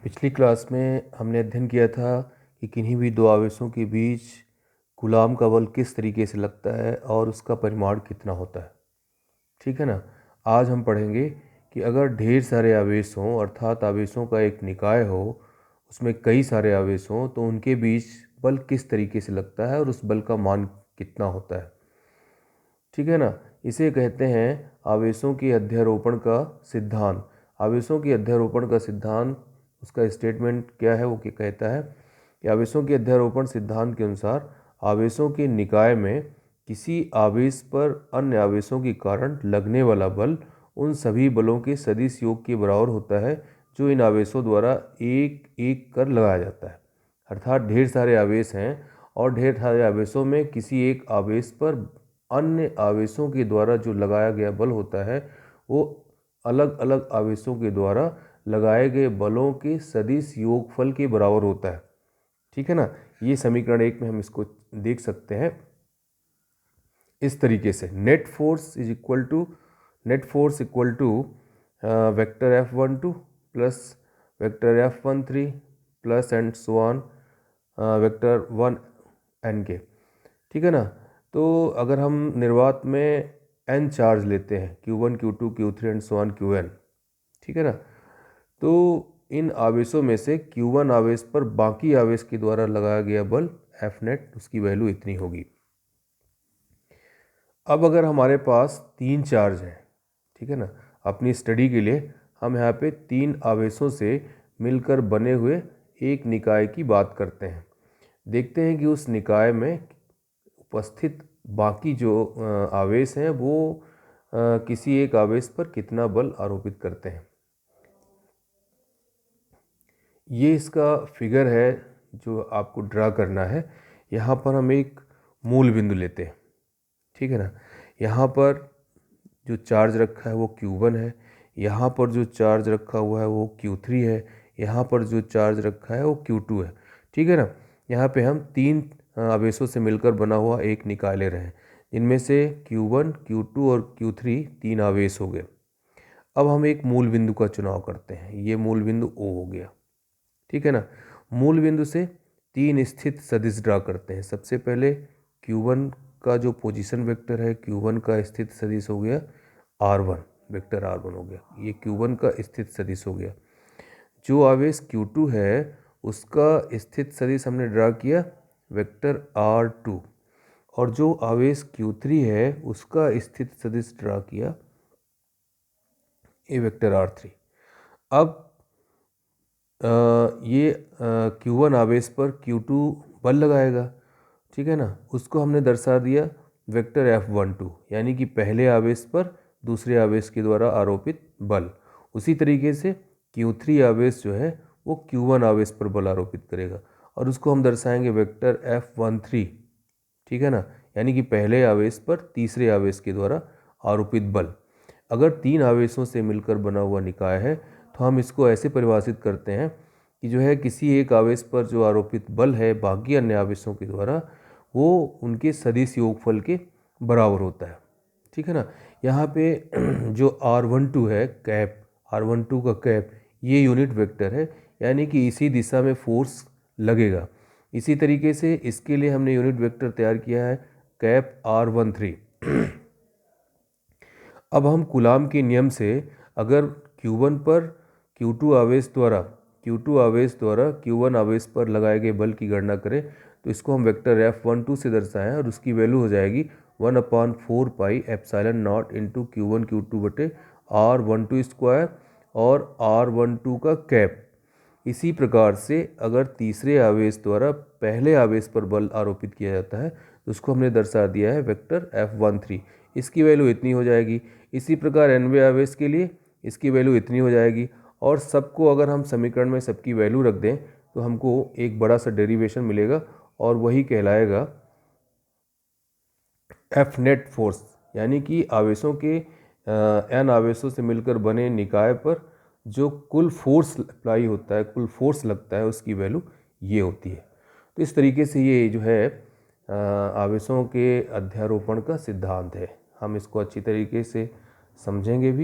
पिछली क्लास में हमने अध्ययन किया था कि किन्हीं भी दो आवेशों के बीच कूलाम का बल किस तरीके से लगता है और उसका परिमाण कितना होता है। ठीक है ना। आज हम पढ़ेंगे कि अगर ढेर सारे आवेश हों अर्थात आवेशों का एक निकाय हो, उसमें कई सारे आवेश हों, तो उनके बीच बल किस तरीके से लगता है और उस बल का मान कितना होता है। ठीक है ना। इसे कहते हैं आवेशों के अध्यारोपण का सिद्धांत। आवेशों के अध्यारोपण का सिद्धांत, उसका स्टेटमेंट क्या है, वो क्या कहता है कि आवेशों के अध्यारोपण सिद्धांत के अनुसार आवेशों के निकाय में किसी आवेश पर अन्य आवेशों के कारण लगने वाला बल उन सभी बलों के सदिश योग के बराबर होता है जो इन आवेशों द्वारा एक एक कर लगाया जाता है। अर्थात ढेर सारे आवेश हैं और ढेर सारे आवेशों में किसी एक आवेश पर अन्य आवेशों के द्वारा जो लगाया गया बल होता है वो अलग अलग आवेशों के द्वारा लगाए गए बलों के सदिश योगफल के बराबर होता है। ठीक है ना। ये समीकरण 1 में हम इसको देख सकते हैं इस तरीके से। Net force equal to vector F12 plus vector F13 plus and so on vector 1n के। ठीक है ना। तो अगर हम निर्वात में n चार्ज लेते हैं Q1 Q2 Q3 and so on Qn, ठीक है ना, तो इन आवेशों में से Q1 आवेश पर बाकी आवेश के द्वारा लगाया गया बल F नेट, उसकी वैल्यू इतनी होगी। अब अगर हमारे पास 3 चार्ज हैं, ठीक है ना, अपनी स्टडी के लिए हम यहाँ पे 3 आवेशों से मिलकर बने हुए एक निकाय की बात करते हैं। देखते हैं कि उस निकाय में उपस्थित बाकी जो आवेश हैं वो किसी एक आवेश पर कितना बल आरोपित करते हैं। ये इसका फिगर है जो आपको ड्रा करना है। यहाँ पर हम एक मूल बिंदु लेते हैं, ठीक है ना। यहाँ पर जो चार्ज रखा है वो Q1 है, यहाँ पर जो चार्ज रखा हुआ है वो Q3 है, यहाँ पर जो चार्ज रखा है वो Q2 है। ठीक है ना। यहाँ पे हम 3 आवेशों से मिलकर बना हुआ एक निकाय ले रहे हैं, इनमें से Q1, Q2 और Q3 3 आवेश हो गए। अब हम एक मूल बिंदु का चुनाव करते हैं, ये मूल बिंदु O हो गया। ठीक है ना। मूल बिंदु से 3 स्थित सदिश ड्रा करते हैं। सबसे पहले Q1 का जो पोजीशन वेक्टर है, Q1 का स्थित सदिश हो गया R1, वेक्टर R1 हो गया, ये Q1 का स्थित सदिश हो गया। जो आवेश Q2 है उसका स्थित सदिश हमने ड्रा किया वेक्टर R2, और जो आवेश Q3 है उसका स्थित सदिश ड्रा किया ये वेक्टर R3। अब ये Q1 आवेश पर Q2 बल लगाएगा, ठीक है ना, उसको हमने दर्शा दिया वेक्टर F12, यानी कि पहले आवेश पर दूसरे आवेश के द्वारा आरोपित बल। उसी तरीके से Q3 आवेश जो है वो Q1 आवेश पर बल आरोपित करेगा और उसको हम दर्शाएंगे वेक्टर F13, ठीक है ना, यानी कि पहले आवेश पर तीसरे आवेश के द्वारा आरोपित बल। अगर 3 आवेशों से मिलकर बना हुआ निकाय है तो हम इसको ऐसे परिभाषित करते हैं कि जो है किसी एक आवेश पर जो आरोपित बल है बाकी अन्य आवेशों के द्वारा वो उनके सदिश योगफल के बराबर होता है। ठीक है ना। यहाँ पे जो R12 है कैप, R12 का कैप, ये यूनिट वेक्टर है, यानी कि इसी दिशा में फोर्स लगेगा। इसी तरीके से इसके लिए हमने यूनिट वेक्टर तैयार किया है कैप R13। अब हम कूलाम के नियम से अगर Q1 पर Q2 आवेश द्वारा Q1 आवेश पर लगाए गए बल की गणना करें तो इसको हम वेक्टर F12 से दर्शाएं और उसकी वैल्यू हो जाएगी 1/4 pi epsilon not into Q1 Q2 बटे R12 स्क्वायर और R12 का कैप। इसी प्रकार से अगर तीसरे आवेश द्वारा पहले आवेश पर बल आरोपित किया जाता है तो उसको हमने दर्शा दिया है वेक्टर F13, इसकी वैल्यू इतनी हो जाएगी। इसी प्रकार nवें आवेश के लिए इसकी वैल्यू इतनी हो जाएगी, और सबको अगर हम समीकरण में सबकी वैल्यू रख दें तो हमको एक बड़ा सा डेरिवेशन मिलेगा और वही कहलाएगा F नेट फोर्स, यानी कि आवेशों के n आवेशों से मिलकर बने निकाय पर जो कुल फोर्स अप्लाई होता है, कुल फोर्स लगता है, उसकी वैल्यू ये होती है। तो इस तरीके से ये जो है आवेशों के अध्यारोपण का सिद्धांत है। हम इसको अच्छी तरीके से समझेंगे भी।